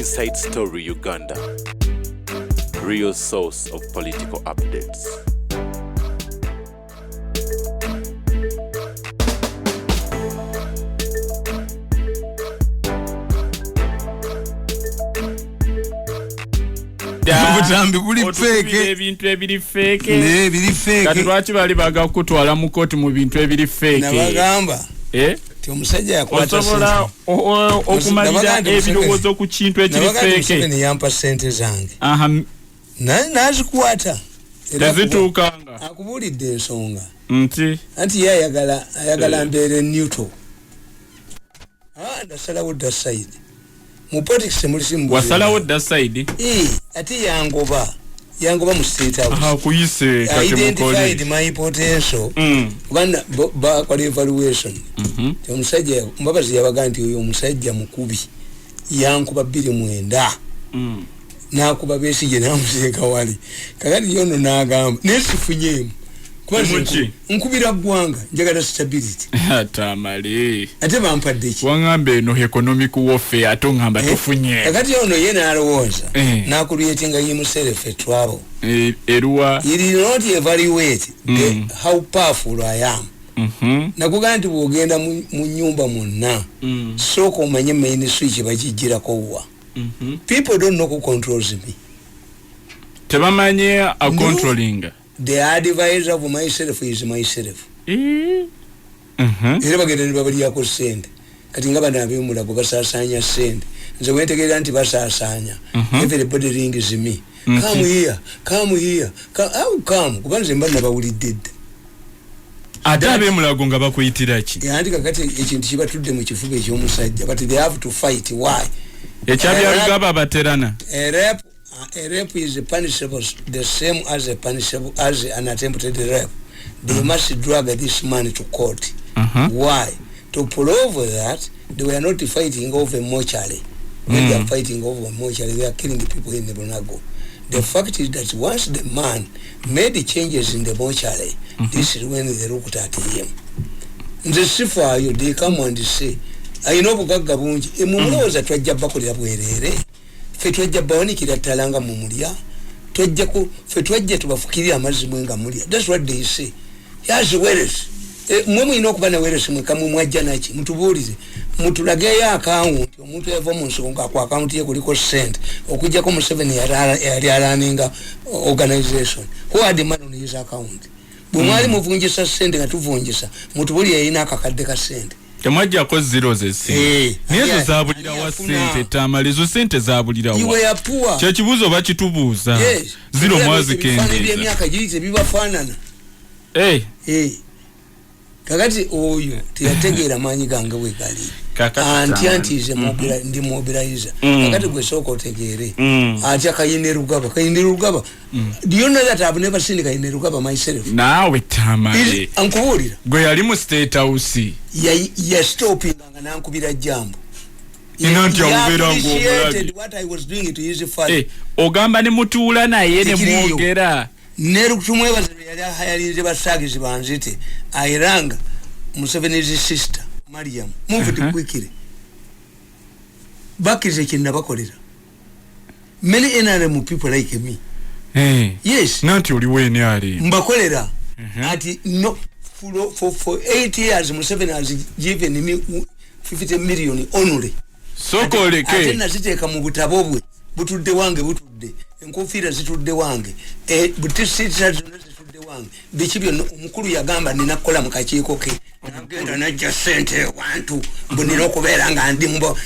Inside Story Uganda, real source of political updates. Obutambi buli fake. Ebintu ebiri fake. Kati lwaki bali baga kutwala mu koti mu bintu ebiri fake. Nabagamba. Ti omusajja yakwata osobola okumalira ebirowoozo ku kintu ekiri fake. Nabagamba yampa sente zange. Aha. Nazikwata. Tezituukanga. Akubulidde ensonga. Anti ayagala mbeere neutral. Ndasalawo dda side. Mu politics mulisimbu. Wasalawo dda side. Ati yangoba mu state house. Kuyise kati mukoli. Identified my potential. Bana kwa evaluation. Omusajja mbabazi yabaga nti oyo omusajja mukubi. Yankuba 2.9. Nakuba Besigye namuseeka wali. Kakati yono nagamba nesifunyemu. Nkubira gwanga njagala stability. Tamale. Ate bampadde ki? Wangambe no economic warfare atongamba tufunye. Kakati ono yena alowooza. Na creating himself a trouble. Erua. He did not evaluate how powerful I am. Nakugamba nti bwogenda mu nyumba munna. Soko omanye main switch bagijirako wa. People don't know who controls me. Tebamanye a controlling. The advisor of myself is myself. Era bagenda ne babali yako sente. Kati ngaba nabimula go basasanya sente. Nze wentegerera nti basasanya. Everybody rings me. Come here. How come? Kubanze mbana bawulidde. Adabe mulago nga bakuyitira ki? Yandi kakati ekintu kibatudde mu kifuba ekyomusajja. But they have to fight. Why? Ekyabya rugaba baterana. A rape is punishable the same as a punishable as an attempted rape. They must drag this man to court. Why? To prove that they were not fighting over mortuary. When they are fighting over mortuary, they are killing the people in the Bonago. The fact is that once the man made the changes in the mortuary, this is when they looked at him. The sifa you they come and say, I know bugaga bungi. Emuloza twajja bakolera bwerere. Fetwajja bawanikira talanga mu mulya. Twajja ku fetwajja tubafukirira amazzi mwenga mulya. That's what they say. Yazi weres. Mwe inokuba na weres mwekamu mwajja naki. Mutubulize. Mutulage ya account. Omuntu yava mu nsonga kwa account ye kuliko sent. Okujja ko mu 7 ya running organization. Who are the man on his account? Bumali muvunjisa sent nga tuvunjisa. Mutubuli yina akakadde ka sent. Temwajja ko zero zese. Nezo zabulira wa sente Tamale zo sente zabulira wa. Iwe ya poor. Kye kibuzo bakitubuuza. Zero mwazi kende. Family emyaka girize bibafanana. Kakati oyo tiyategeera maanyi gange we gali. Anti ize ndi mobilizer. Kakati gwe soko otegeere. Ati akayine rugaba. Do you know that I've never seen kayine rugaba myself? Nawe Tamale. Ankubuulira. Gwe yali mu state house. Ya stopping nga nankubira jambo. Inanti awubera ng'omulabi. What I was doing to his father. Ogamba ne mutuula naye ne mwogera. Neru kutumwebaza yali hayalinze basagizi banzite. Airanga Museveni's sister Mariam. Move to quickly. Back is a kinabakolera. Many NRM people like me. Yes. Nanti uliwe ni ali. Mbakolera. Ati no for 8 years Museveni has given me 50 million only. Soko leke. Ati naziteeka mu butabo bwe. Butudde wange butudde. Enkofiira zitudde wange. Butisita zitudde wange. Bikibyo omukulu yagamba nina kola mu kakiiko ke. Nagenda najja sente wantu mbonera okubeera nga ndi mbo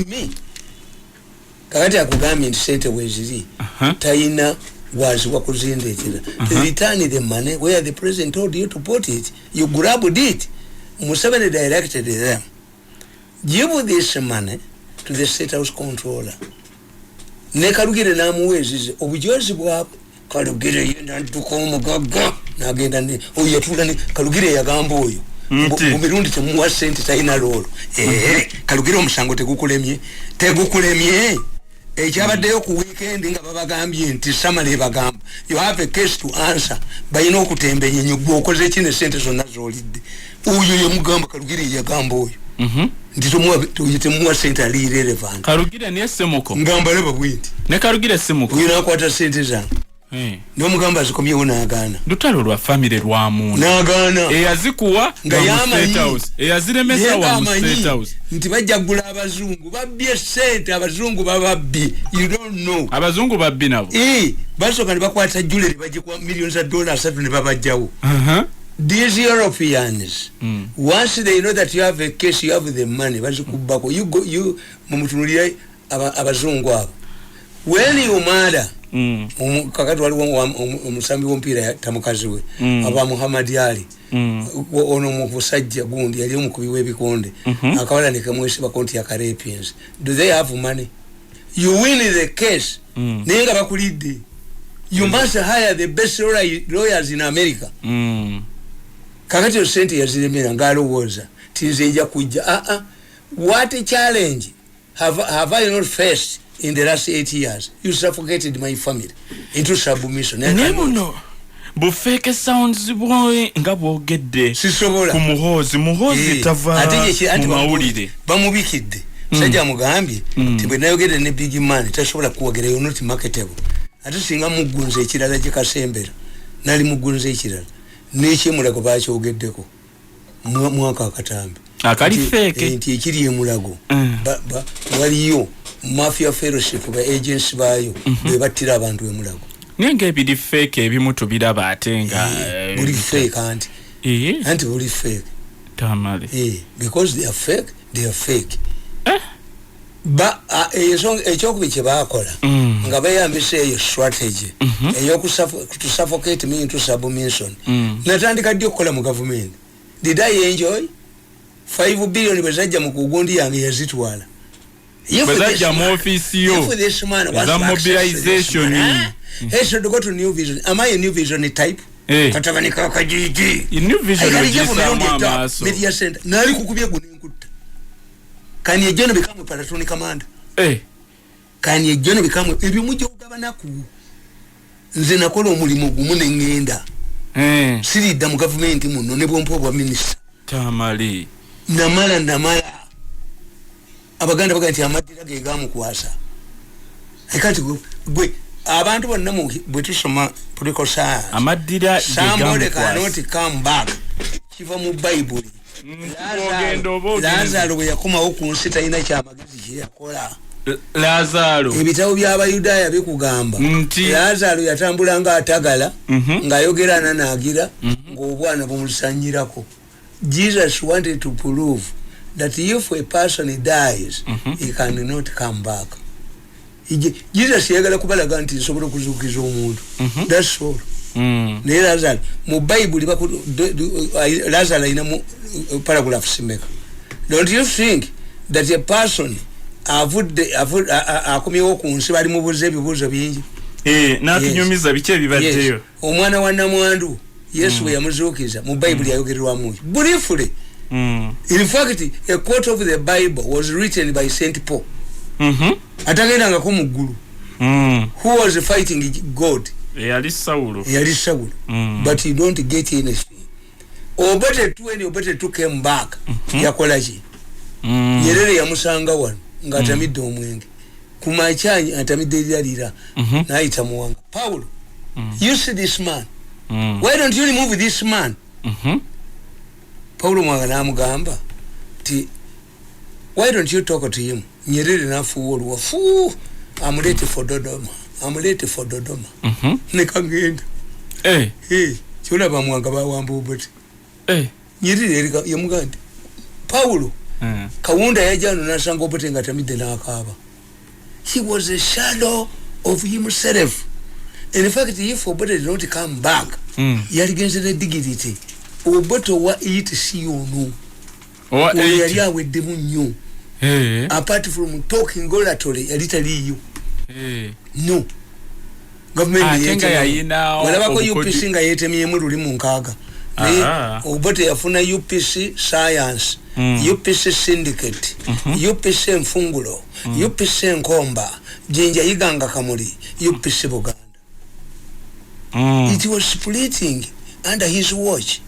me. Kakati akugambye nti sente weziri. Tayina was wakuzindeetera. Return the money where the president told you to put it. You grabbed it. Museveni directed them. Give this money to the state house controller. Ne Kalugire namuwezize obujozi bwabo. Kalugire yenda ntuko omugaga nagenda ne oyatula ne Kalugire yagamba oyo. Mu Mirundi temuwa sente tayina lolo. Kalugire omusango tegukulemye. Ekyabaddeyo ku weekend nga babagambye nti Tamale bagamba you have a case to answer bayina okutembenye nyugwo okoze kine sente zonna zolidde. Oyo ye mugamba Kalugire yagamba oyo. tuyite sente irrelevant. Karugire niye semoko. Ngamba leba bwinti. Ne Karugire semoko. Wina kwata sente zange. Nomugamba zikomyewo n'agaana. Lutalo lwa family lwamu. N'agaana. Eyazikuwa nga mu State House. Eyaziremesa wa mu State House. Nti bajja kugula abazungu. Babbye sente abazungu bababbi. You don't know. Abazungu babbi nabo. Basooka ne bakwata jewelry bagikuwa millions of dollars 3 ne babajjawo. These Europeans, once they know that you have a case, you have the money. Bazikubako. You mumutunulira abazungu abo. When you murder, kakati waliwo omusambi w'omupiira tamukazi we aba Muhammad Ali ono mubusajja gundi yali omukubi w'ebikonde akawala ne kamwesiba konti ya Caribbeans. Do they have money? You win the case naye nga bakulidde. You must hire the best lawyers in America. Kakati sente yaziremera ng'alowooza tinze nja kujja. What a challenge have I not faced in the last 8 years? You suffocated my family into submission. No. Bufeke sounds boy nga bwogedde. Sisobola. Ku muhozi tava mu mawulire. Bamubikidde. Sajja mugambye tibwe nayogedde ne big man tasobola kuwogera yo not marketable. Ate singa mugunze ekirala gye Kasembera nali mugunze ekirala n'ekyemulago bakyogeddeko mwaka akatambi. Akali feke. Nti ekiri emulago. Waliyo mafia fellowship ba agents bayo bebattira abantu emulago. Nenge ebidi fake ebimu tubiraba ate nga buli fake anti. Anti buli fake. Tamale. Because they are fake. Ba ekyokubi kye bakola nga bayambisa eyo strategy to suffocate me into submission. Natandika ddi okukola mu government. Did I enjoy 5 billion bezajja mu kugundi yange yazitwala? Bezajja mu office yo. For this man was mobilization. He should go to New Vision. Am I a New Vision type? Katavanika kajiji. New Vision is media center. Nali kukubye guninkuta. Can you join become a platoon commander? Can you join become ebimujo gabanaku? Nze nakola omulimu gumu ne ngenda. Siridda mu government muno ne bwompo bwa minister. Tamale. Namala. Abaganda baganti amadira ge gamukwasa. Ekati gwe abantu bonna mu bwetusoma political science. Amadira somebody cannot come back. Kiva mu Bible. Lazaro bwe yakomawo ku nsi talina kyamagezi kye yakola. Lazaro. Ebitabo by'Abayudaaya bikugamba. Lazaro yatambulanga atagala ng'ayogerana n'agira ng'obwana bumulusanyirako. Jesus wanted to prove that if a person dies, he cannot come back. Jesus yagala kubalaga nti nsobola okuzuukiza omuntu. That's all. Ne Lazaro mu Bible Lazaro alina mu paragraph simeka. Don't you think that a person akomyewo ku nsi bali mubuze ebibuuzo bingi? N'atunyumiza biki ebibaddeyo. Omwana wa Namwandu Yesu we yamuzuukiza mu Bible yayogerwamu. Briefly. In fact, a quote of the Bible was written by Saint Paul. Atagenda ko muggulu. Who was fighting God? Yali Saulo. But you don't get anything. Obete two came back. Yakolaji. Nyerere yamusanga wano ngatamidde omwenge. Kumachanyi atamidde lyalira. Naita muwanga. Paulo. You see this man. Why don't you remove this man? Paulo mwanga namugamba ti why don't you talk to him? Nyerere nafuulwa I'm late for Dodoma. Nekagenda kyona bamwanga bawamba oboti Nyerere yamugandi Paulo kawunda yajano nasanga oboti ngatamidde n'akaaba. He was a shadow of himself. In fact, if Obote did not come back, yaligenze the dignity. Obote wa eat see you no. Yali with the munyo. Apart from talking oratory, a little you. No. Government yena. Walabako UPC nga yetemiye mu luli mu nkaga. Obote yafuna UPC science, UPC syndicate, UPC mfungulo, UPC nkomba, jinja yiganga kamuli, UPC Buganda. It was splitting under his watch.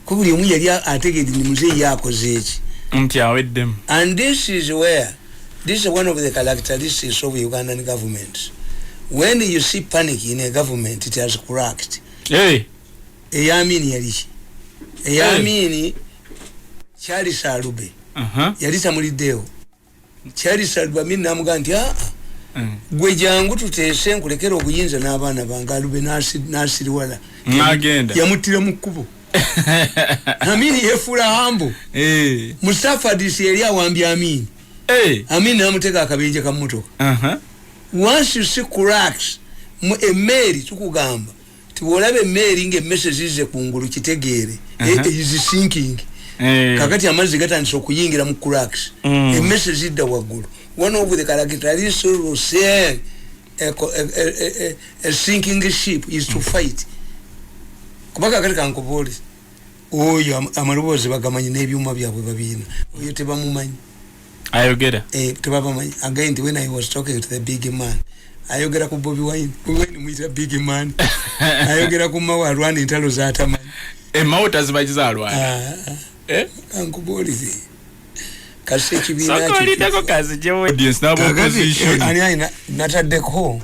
Kubuli omu yali ategedde ni muzee yakoze eki. And this is one of the characteristics of Ugandan government. When you see panic in a government, it has cracked. Hey. Eyamini Charlie Salube. Yalisa mulideo. Charlie Salube mimi namuga nti gwe jangu tutese nkulekera okuyinza n'abaana bangalube nasiri wala. Agenda. Yamutira mu kkubo. Amini yefula hambo. Mustafa disi elia wambia Amini. Amini namuteka akabenje kamutoka. Once you see cracks a Mary tukugamba tiwolabe Mary nge message ze kungulu kitegere is sinking kakati amazi gatandise okuyingira mu cracks a message idda wagulu one of the characteristics say a sinking ship is to fight kubaka kali kankoboli oyo amarobozi bagamanyi n'ebyuma byabwe babina oyo tebamumanyi ayogera tebabamanyi again when I was talking to the big man ayogera ku Bobi Wine mwita big man ayogera ku mawa rwanda intalo za Tamale mawota zibajiza rwanda kankubolize kase kibina sakolitako kazi jewe audience nabo opposition ani natadeko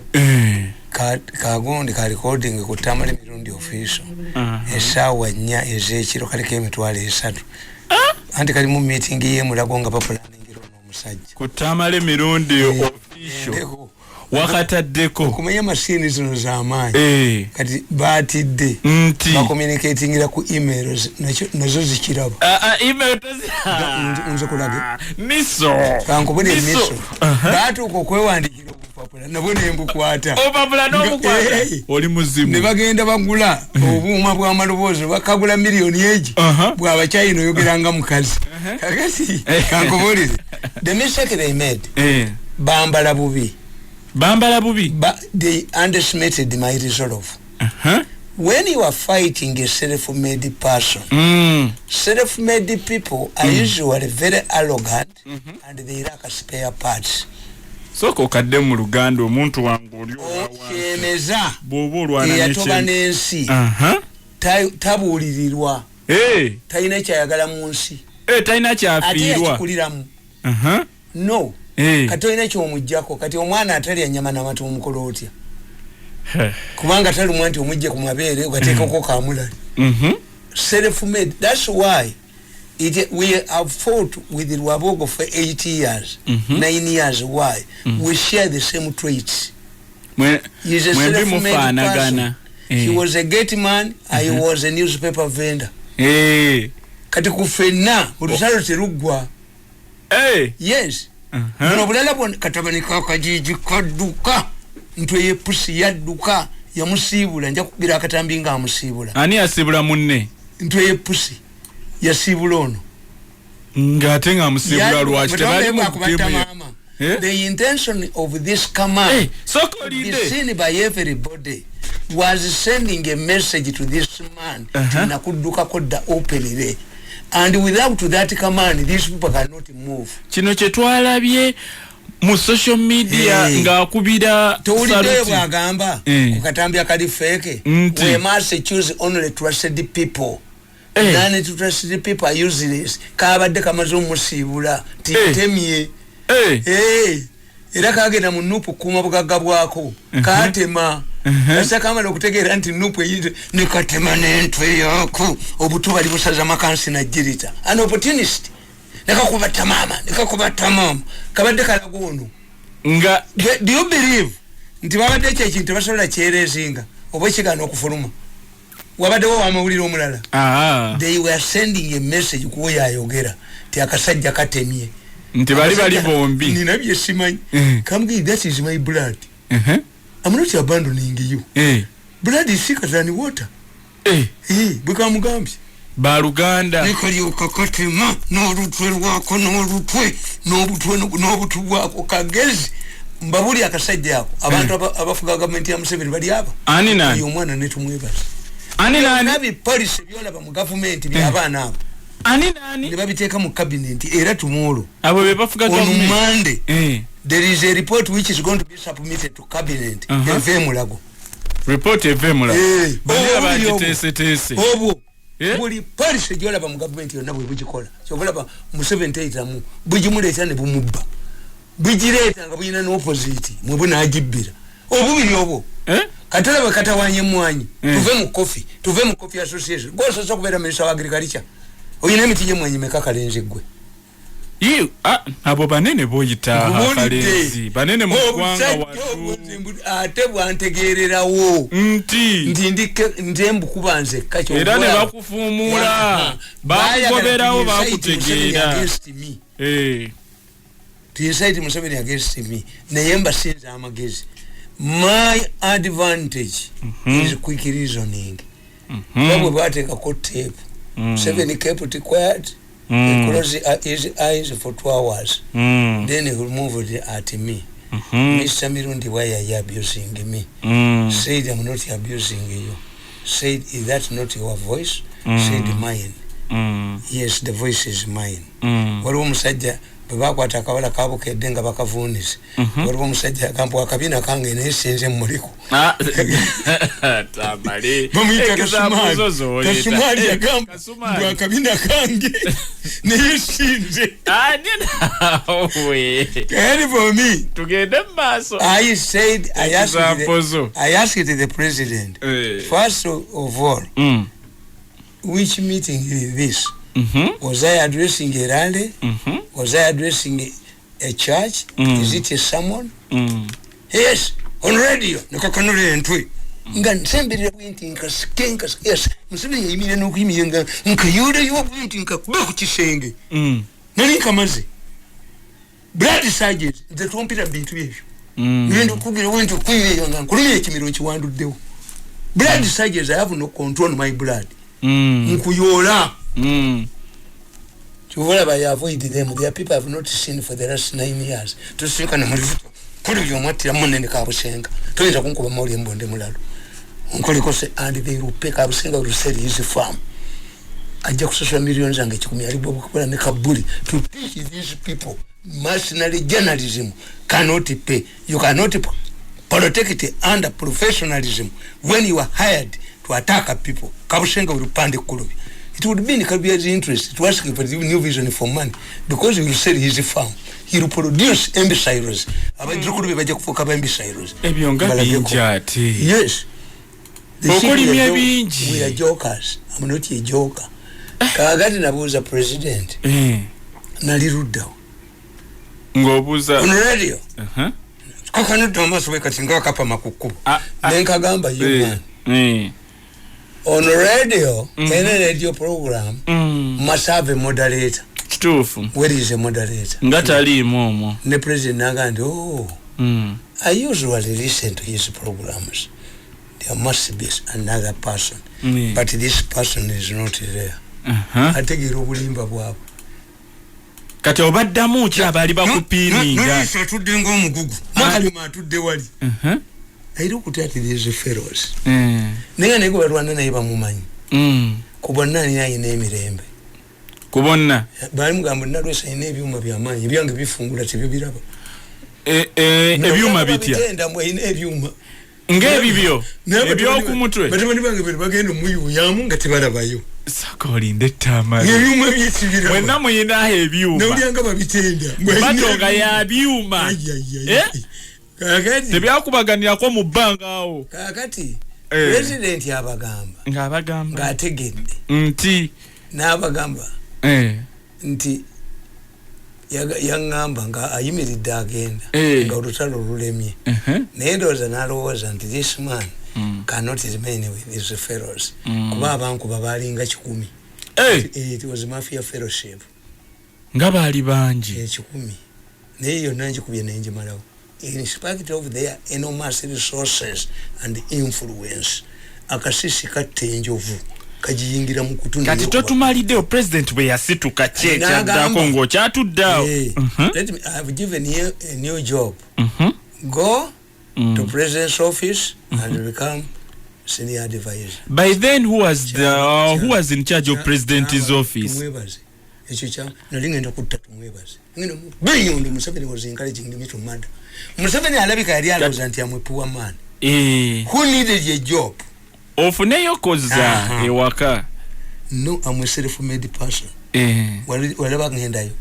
kagondi ka recording ku Tamale Mirundi official esawa nya ezekiro kaliko emitwalo 3 anti kali mu meeting ye mulagonga pa planning ro no musajja ku Tamale Mirundi official wakataddeko kumenya machine zino za amaanyi kati batidde ba communicating ira ku emails nazo zikiraba email tozi unze kulage miso kankubone miso batu ko kwewandikira kupapula nabone embukwata opapula n'omukwata oli muzimu ne bagenda bagula obuuma bwa malobozo bakagula miliyoni eji bwa bachayino yogeranga mukazi kakati kankubone the mistake they made bambala bubi but they underestimated my resolve. When you are fighting a self-made person, self-made people are usually very arrogant and they lack spare parts. Soko kadde mu Luganda omuntu wangu oli okemeza bobo lwana yatoba nensi tabulirirwa taina kyayagala mu nsi taina kyafiirwa akuliramu no katoina kyomujjako kati omwana atali anyama na matu omukolo otya kubanga tali mwanti omujje ku mabere ugateeka ko kamula self-made. That's why we have fought with Rwabogo for 8 years 9 years. Why? We share the same traits. He's a self-made person. He was a gate man, I was a newspaper vendor. Kati kufena urusalo terugwa yes no bulala bon katabanika kajiji kaduka ntwe yepusi yaduka ya musibula nja kugira akatambi nga musibula ani asibula munne ntwe yepusi ya sibulono ngate nga musibula lwaki tebali mu kutimu the intention of this command is seen by everybody was sending a message to this man na kuduka koda openly. And without that command, these people cannot move. Kino kye twalabye mu social media nga akubira saluti agamba kukatambya kali fake. We must choose only trusted people. None to trusted people are useless. Kabadde kamazo musibula titemye. Era kagenda mu nupu kuma bugagga bwako katema asa kama lokutegera nti nupu yide nikatema n'entwe yako obutuba libusaza makansi na jirita an opportunist nikakubata mama kabadde kalagono nga do you believe nti babadde ekintu basobola kyerezinga oba ekigano okufuluma wabadde wo amawulire omulala they were sending a message kuya ayogera ti akasajja katemye nti bali bombi nina byesimanyi kamgi that is my blood I'm not abandoning you blood is thicker than water bukamugambye baluganda nikali okakatema n'olutwe lwako n'obutwe bwako kagezi mbabuli akasajja ako abantu abafuga government ya Museveni bali aba ani nani uyo mwana netumwebaza ani nani nabi police byolaba mu government byabana abo ani nani ne babiteeka mu cabinet era tomorrow abo be bafuga government on Monday there is a report which is going to be submitted to cabinet evemulago report evemulago bali abajitese obo buli parish jola ba mu government yonna bwe bugikola kyobola ba mu 78 mu bugimuleta ne bumubba bugireta nga buyina no opposite mu buna agibbira obubiri obo katala bakatawanye mwanyi tuve mu coffee association gosa so kubera minister wa agriculture oyina mitije mwanyi mekakalenje gwe abo banene boyita akalezi banene mu kwanga watu ate bwantegererawo ndembu kubanze kacho era ne bakufumula bakugoberawo bakutegeera decide Museveni against me nayemba sinza amagezi my advantage is quick reasoning babo bateka ko tape Museveni kept it quiet he closed his eyes for 2 hours then he moved at me Mr. Mirundi, why are you abusing me? Said I'm not abusing you. Said is that not your voice? Said mine. Yes, the voice is mine. Waliwo musajja babakwata akawala kabo keddenga bakavunisi waliwo musajja akampo akabina kange nesenze muliko Tamale bamuyita kasumali akampo akabina kange nesenze owe for me tugende maso I said I asked the president first of all which meeting is this? Was I addressing a rally? Was I addressing a church? Is it a sermon? Yes, on radio. Nakakanule ntwe. Nga nsembere bwinti nkaskenka yes. Museveni yimine no kwimiyenga nkayude yo bwinti nkakuba ku kisenge. Nani kamaze. Blood sergeant the trumpeta bintu byebyo. Ngendo kugira wento kwiyanga kulumye kimiro kiwanduddewo. Blood sergeant I have no control my blood. Nkuyola. Chovola by avoid them. Their people have not seen for the last 9 years. To sink on a kuri yomati munene kabusenga. Toyinza kunkuba mawuli mbonde mulalo. Nkoli kose and they will pick up single to sell his farm. Ajja kusosha millions ange 10 alibo kukola ne kabuli to teach these people mercenary journalism cannot pay. You cannot protect it under professionalism when you are hired to attack people. Kabusenga will pande kulubi. It would be in Kabia's interest to ask for the new vision for money because he will sell his farm. He will produce imbeciles. Yes. We are jokers. I'm not a joker. Kagati nabuza president. Naliruda. Ngobuza. On radio. Kakanu Thomas wekatinga kapa makukubu. Nenkagamba you man. On radio, any radio program must have a moderator. Where is a moderator? Ngatali momo. The president nagandi I usually listen to his programs. There must be another person. But this person is not there. I take it obulimba bwabo. Kati obaddamu ki abali bakupininga. No satudde ng'omugugu. Makalima atudde wali. I look at these fellows. Nenga nego barwana naye bamumanyi. Kubonna ni ayina emirembe. Kubonna. Bali mugambo nalwesa ine ebyuma byamanyi byange bifungula tibyo biraba. Ebyuma bitya. Bitenda mwe ine ebyuma. Ngebibyo. Ebyo ku mutwe. Batamani bange bagenda muyu yamu ngati balabayo. Sakoli Tamale. Ebyuma by'ekibira. Mwenna muyina ebyuma. Nabyanga babitenda. Batonga ya byuma. Kakati tebyakubaganira ko mu bbanga awo kakati president yabagamba ngabagamba ngategedde nti nabagamba nti yangamba nga ayimiridde agenda nga olutalo lulemye naye ndowooza n'alowooza nti this man cannot remain with his fellows kuba abankuba baalinga 10 it was mafia fellowship nga baali bangi 10 naye yonna njikubye nenjimalawo in spite of their enormous resources and influence akasisi katenjovu kajiyingira mu kutundu kati totumalidde president bwe yasituka kyekyadako ng'okyatuddeawo let me I've given you a new job go to president's office and become senior advisor. By then who was in charge of president's office? Ekyo kya nalingenda kutatu mwebaze ngino bayondo Museveni was encouraging me to murder. Museveni alabika yali aloza nti amwepuwa man who needed a job ofuneyo koza ewaka No, I'm a self-made person. Whatever ngenda yo.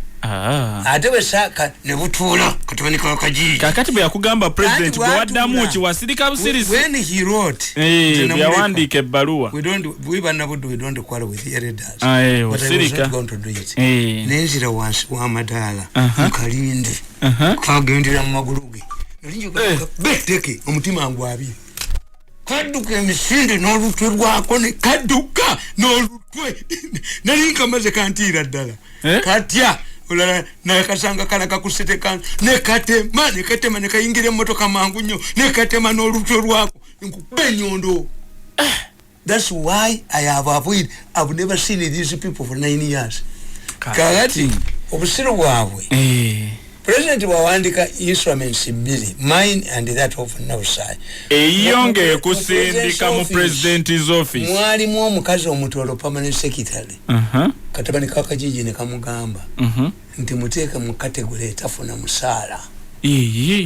Atewe saka ne butula katubanika kaji. Kakati bwe yakugamba president bwe waddamu ki wasirika busirisi. When he wrote, yawandika ebbaluwa. We don't quarrel with the elders. But I was not going to do it. Nenzira wansi wa madala. Mukalinde. Kagendera mu maguluge. Nalinjo beteke omutima wangu abi. Kaduka emisinde n'olutwe rwako ne kaduka n'olutwe. Nalinka maze kantira ddala. Katya ulala na kasanga kala kakusete kan nekatema nekayingire motoka mangu nnyo nekatema n'olutwe rwako nkubenyondo. That's why I've never seen these people for 9 years. Kakati obusiro bwabwe president wawandika instruments mbili, mine and that of Nausai. Eyonge kusindika mu president's office. Mwali mu omukazi omutolo permanent secretary. Katabani kakajiji ne kamugamba. Nti muteeka mu category etafuna musala.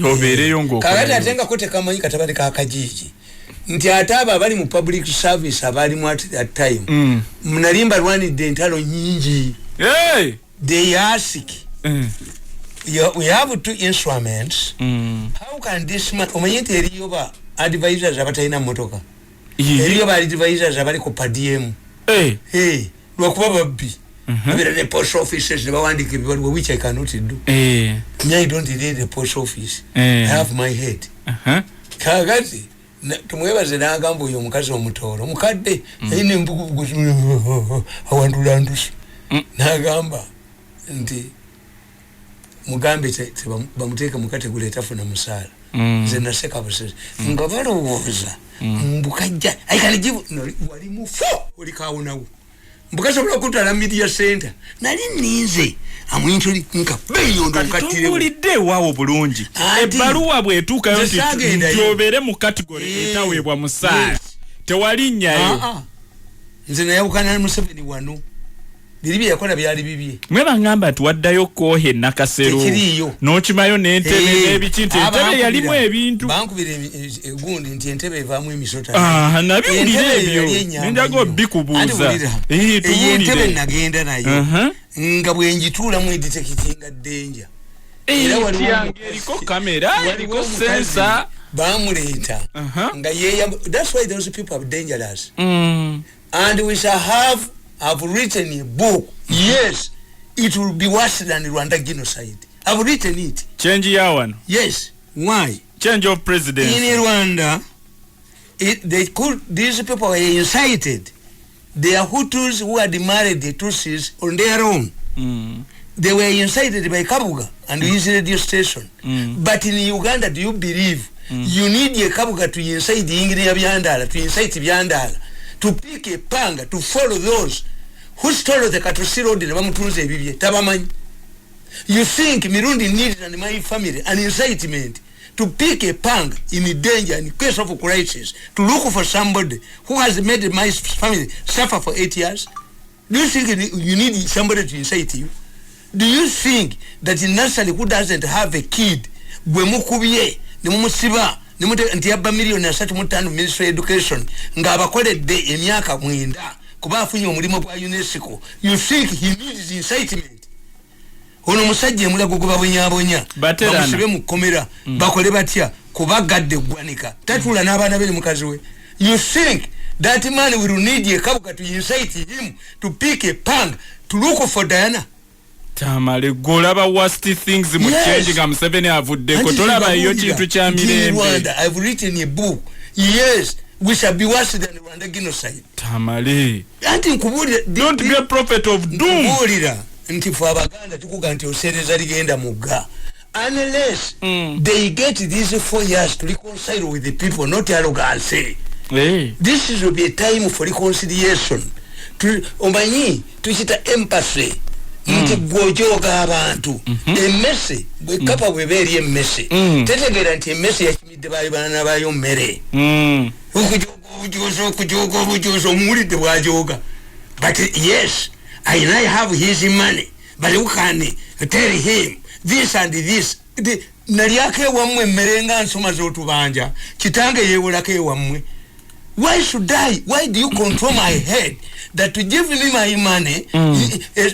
Obereyo ngoko. Kakati atenga kote kamanyi katabani kakajiji. Nti ataba bali mu public service abali mu at that time. Mnalimba rwani dentalo nyingi. They ask. We have two instruments. How can this man omanyete eriyoba advisors abatayina motoka? Eriyoba advisors abali ko padiem. Lwakuba babbi. Abira the post offices bawandike bibaluwa which I cannot do. I don't need the post office. I have my head. Kagati tumwebaze n'agamba oyo omukazi omutoro mukadde ayine embugu awandulandus n'agamba nti mugambe bamuteeka mu category etafuna musala. Nze naseka busezi nga balowooza mbukajja I can give wali mufo oli kawunawo mbukasobola okutwala media center nali ninze amwintuli nka benyondo nkatire tulidde waawo bulungi ebbaluwa bwetuukayo nti obere mu category etaweebwa musala tewali nnyayo. Nze nayawukana Museveni wano biribi yakola byali bibye mweba ngamba tuwaddayo kohe nakasero n'okimayo n'entebe n'ebikinti entebe yalimu ebintu bankubira egundi nti entebe evaamu emisota nabiwulira ebyo nenjaga obikubuuza entebe nagenda nayo nga bwenjituulamu editekitinga ddenja era eriko kamera eriko sensa bamuleeta nga yeya. That's why those people are dangerous. And we shall I've written a book. Yes, it will be worse than Rwanda genocide. I've written it. Change yawan. Yes. Why? Change of president. In Rwanda, these people were incited. They are Hutus who had married the Tutsis on their own. They were incited by Kabuga and his radio station. But in Uganda, do you believe you need a Kabuga to incite the Ingrid Byandala, to incite Byandala, to pick a panga, to follow those who stole the Katusi Road in Bamutuze Ebipya? Tabamanyi. You think Mirundi needed and my family an incitement to pick a panga in danger in case of a crisis, to look for somebody who has made my family suffer for 8 years? Do you think you need somebody to incite you? Do you think that in nursery who doesn't have a kid, bwemukubiye nemumusiba nti yabba million asatu mutano Ministry of Education nga abakoledde emyaka 9 kuba afunye omulimu gwa UNESCO, you think he needs incitement? Ono musajja emulago gwe babonyabonya bamusibe mu komera bakole batya kubagadde gwanika tatula n'abaana be mukazi we. You think that man will need a Kabuga to incite him to pick a pang to look for Diana? Tamale golaba worst things mu changing am 7 avudde ko tolaba yo kintu kya mirembe. I've written a book. Yes, we shall be worse than Rwanda genocide. Tamale anti nkubulira don't be a prophet of doom. Nkubulira nti fu abaganda tukuga nti osereza ligenda mugga unless they get these 4 years to reconcile with the people, not arrogance. This is will be a time for reconciliation. Omanyi tukita empathy. Nti gwojoga abantu emmese bwekapa bweberi emmese tetegera nti emmese yakimidde bayo bana bayo mmere okujoga obujozo omuwulidde bwajoga. But yes, I have his money, but you can tell him this and this. Nalyako ewammwe emmere nga nsoma z'otubanja kitange yeewolako ewammwe. Why should I? Why do you control my head that to give me my money,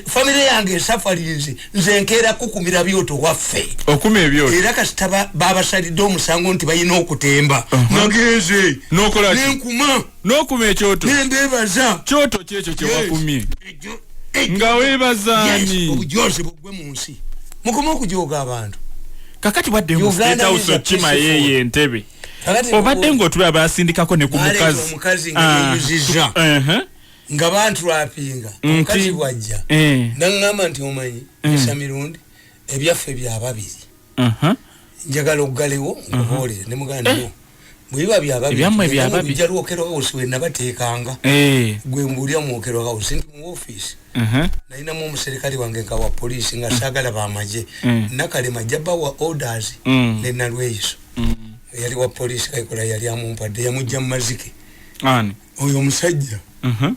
family yange suffering, nzenkera kukumira byoto waffe. Okume byoto. Era kasitaba baba salido musango nti bayina okutemba. Mageze. Nokola. Nenkuma. Nokume kyoto. Nembebaza. Kyoto kyekyo kye wakumye. Nga webazaani. Obujoze bugwe mu nsi. Mukoma okujoga abantu. Kakati wadde mu State House okima yeye Entebbe. Obadde ng'otulaba asindikako ne ku mukazi. Omukazi ng'eyuziza. Nga bantu rapinga. Omukazi bwajja. Nangamba nti omanyi Mr. Mirundi ebyaffe bya babiri. Njagala oggalewo ngoboolere ne muganda wo. Bwiba bya babiri. Ebyamwe bya babiri. Njalo okero house we nabateekanga. Gwe mbulya mu okero house nti mu office. Naina mu muserikali wange ka wa police nga sagala ba maje. Nakale majaba wa orders ne nalweyiso. Yali wa police kayikola yali amumpadde yamujja mazike. Ani oyo musajja.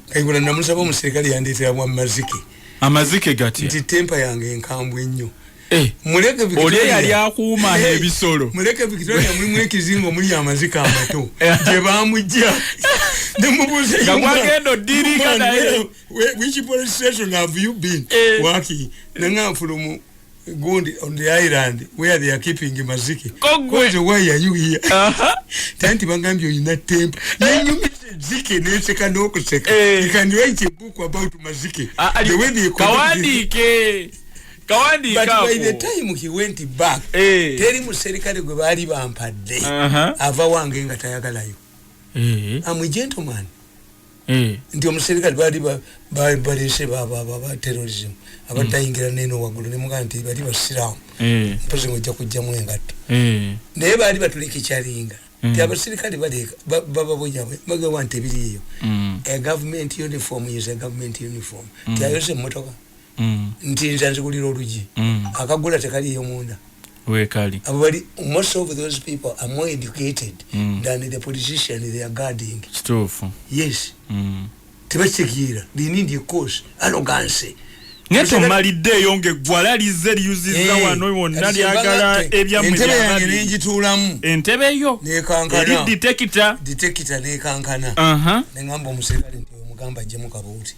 Kayikola namusaba omuserikali yandetera bwa mazike. Amazike gati. Nti tempa yange enkambwe nnyo. Muleke Victoria oli yali akuuma ebisolo. Muleke Victoria mulimu ekizingo muli amazika amato. Je bamujja. Nemubuze ngagendo dirika naye. Which police station have you been working? Nanga from Gundi on the island where they are keeping maziki. Kogwe why are you here? Tanti bangambyo ina temp. Nenyumise zike neseka nokuseka. You can write a book about maziki. The way they kawandike. But by the time he went back, teri muserikali gwe bali bampadde. Ava wange nga tayagalayo. I'm a gentleman. Ndio muserikali bali balese baba terrorism. Abatayingira neno wagulu ne muganti bali basiramu. Mpoze ngojja kujja mu engato. Naye bali batuleke kyalinga. Abaserikali bali baba bonyabwe baga wante biliyo. A government uniform is a government uniform. Tayose motoka. Nti nzanze kulira oluji. Akagula tekali yomunda. Wekali. Abali most of those people are more educated than the politicians they are guarding. Stuff. Yes. Tebachekira. They need a course. Arrogance. Neto malide yonge gwalalize lyuziza wano wonna lyagala ebyamwe Entebbe yange nenjitulamu. Entebbe yo. Nekankana. Eri detector. Detector nekankana. Nengamba omuserikali nti omugamba jemu kabuti.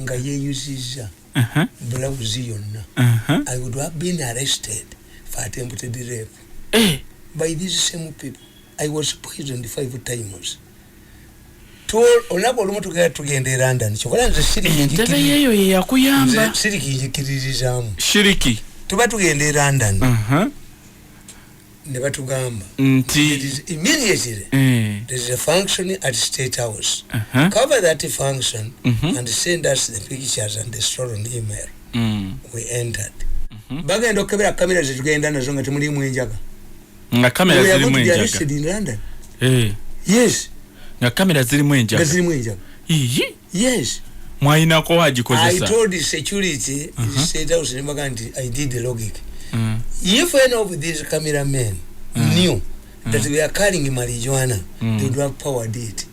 Nga yeyuziza. Blouse yonna. I would have been arrested for attempted rape. By these same people. I was poisoned 5 times. Olabo olumoto tugende London. Chokola nze shiriki. Entebbe yeyo yakuyamba. Shiriki yikiririzamu. Shiriki. Tuba tugende London. Ne batugamba. Immediately. There is a function at State House. Cover that function and send us the pictures and the stolen email. We entered. Bagenda okebera kamera zitugenda nazo nga temuli mwenjaga. Nga kamera ziri mwenjaga. In London. Yes. Nga kamera ziri mwenjaga. Ziri mwenjaga. Yes. Mwaina ko agikozesa. I told the security State House nemaganti I did the logic. If any of these cameramen knew that we are carrying marijuana, they would have powered it.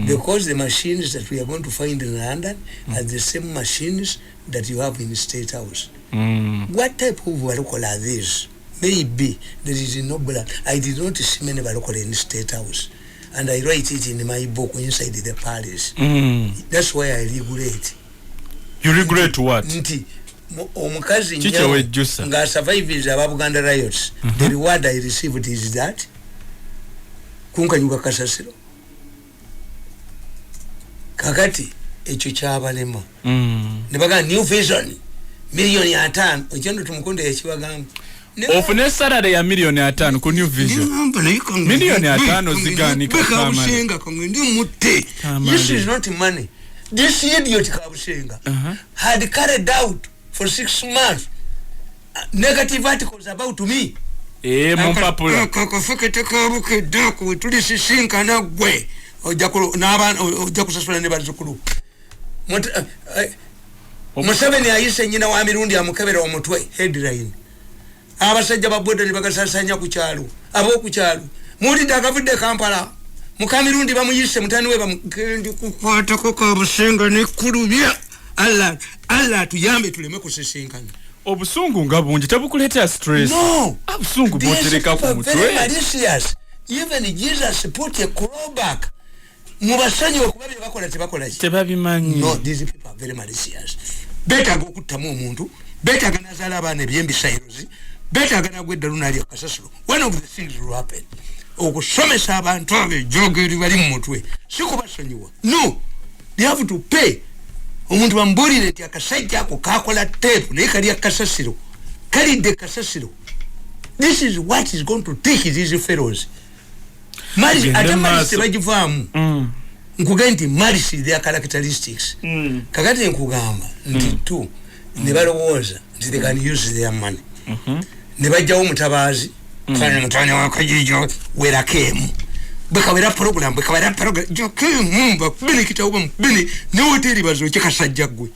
Because the machines that we are going to find in London are the same machines that you have in the State House. What type of local are these? Maybe there is no blood. I did not see many local in the State House. And I write it in my book inside the palace. That's why I regulate. You regret what? Omukazi nyo nga survives ababuganda riots. The reward I received is that kunkanyuka kasasiro. Kakati ekyo kyabalema. Nebaga new vision milioni 5 ekyo tumukonde ekibagamba. Ofune salary ya milioni 5 ku new vision. Milioni 5 ziganika kama. Ndi mutte. This is not money. This idiot Kabushenga had carried out for 6 months negative articles about me. Mumpapula. Kakafekete kabuke dako tulisishinka na gwe. Oja kusasula ne bazukulu. Museveni ayise nyina wa Mirundi amukebera omutwe headline. Abasajja babwedde ne bagasasanya ku kyalo. Abo ku kyalo. Muri ndakavudde Kampala. Mukamirundi bamuyise mutani we bamukendi kukwata ko Kabushenga ne kulubya. Allah tuyambe tuleme kusisinkana. Obusungu nga bungi tabukuleta stress. No. Obusungu botereka ku mutwe. Very malicious. Even Jesus put a crowback mubasanyi okubabe bakola tebabimanyi. No, these people are very malicious. Beta go kutamu omuntu, beta gana zala abane byembisa erozi, beta gana gwedda lunali akasasiro. One of the things will happen. Okusomesa abantu abe jogeri bali mu mutwe. Sikubasonyiwa. No. They have to pay. Omuntu bambulire nti akasajja ako kakola tape naye kali akasasiro. Kalidde kasasiro. This is what is going to teach these fellows. Marriage atamalize bagivaamu. Nkuga nti marriage their characteristics. Kakati nkugamba nti tu ne balowooza nti they can use their money. Ne bajjawo mutabazi kana mutanya wakajijo werakemu. Bekawera program jokem bakubili kitawo mbili ne hoteli bazoche kasajja gwe.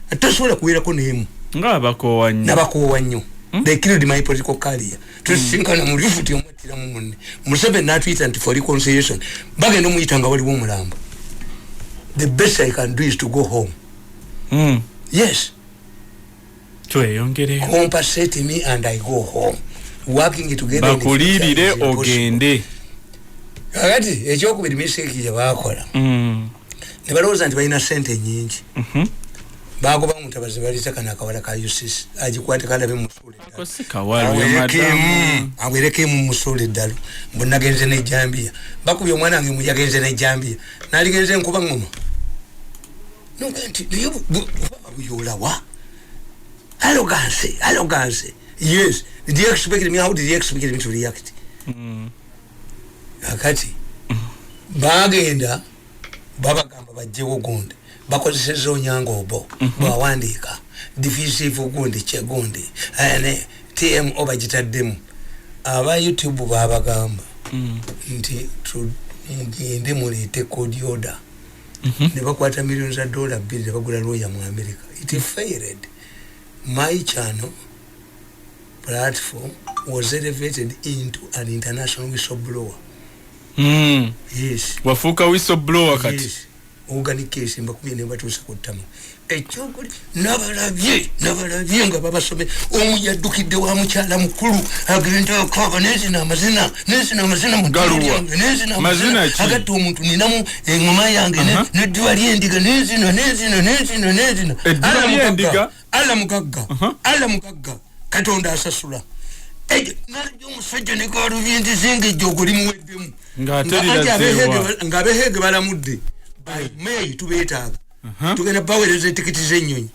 Atasobola kuwerako nemu. Nabakowanyo. They killed my political career. Tusinkana mu rifuti omwatira mu munne. Musebe na tweet anti for reconciliation. Bagenda muyitanga wali wo mulamba. The best I can do is to go home. Yes. Compensate me and I go home. Working together. Bakulirire ogende. Kakati ekyokubiri mistake gye bakola. Ne balowooza nti balina sente nyingi. Bagoba mutabazi balita kana akawala ka UCS agikwate kalabe musule awereke mu musule ddalo mbunagenze ne Jambia bakubye omwana wange muyagenze ne Jambia naligenze nkuba ngoma no kanti yola wa arrogance yes did you expect me how did you expect me to react akati bagenda babagamba bajjewo gonde bakozeseza onyango obo bawandika divisive gundi chegundi ane TM obagitaddemu aba YouTube babagamba nti ngende mulete code order ne bakwata millions of dollars bill bagula lawyer mu America. It failed. My channel platform was elevated into an international whistleblower. Yes. Wafuka whistleblower kati. Yes. Organic case mbakubye ne batusa kutama ekyokuli nabalabye nga babasome omuyadukidde wa mukyala mukulu agenda akaba nezina amazina mugaluwa mazina ki agatta omuntu ninamu engoma yange neddiba lyendiga nezina ala mugagga Katonda asasula nalyo omusajja ne galubindi zinge jogoli muweddemu ngabehege balamudde May tubetaga tugenda bawereze tikiti z'ennyonyi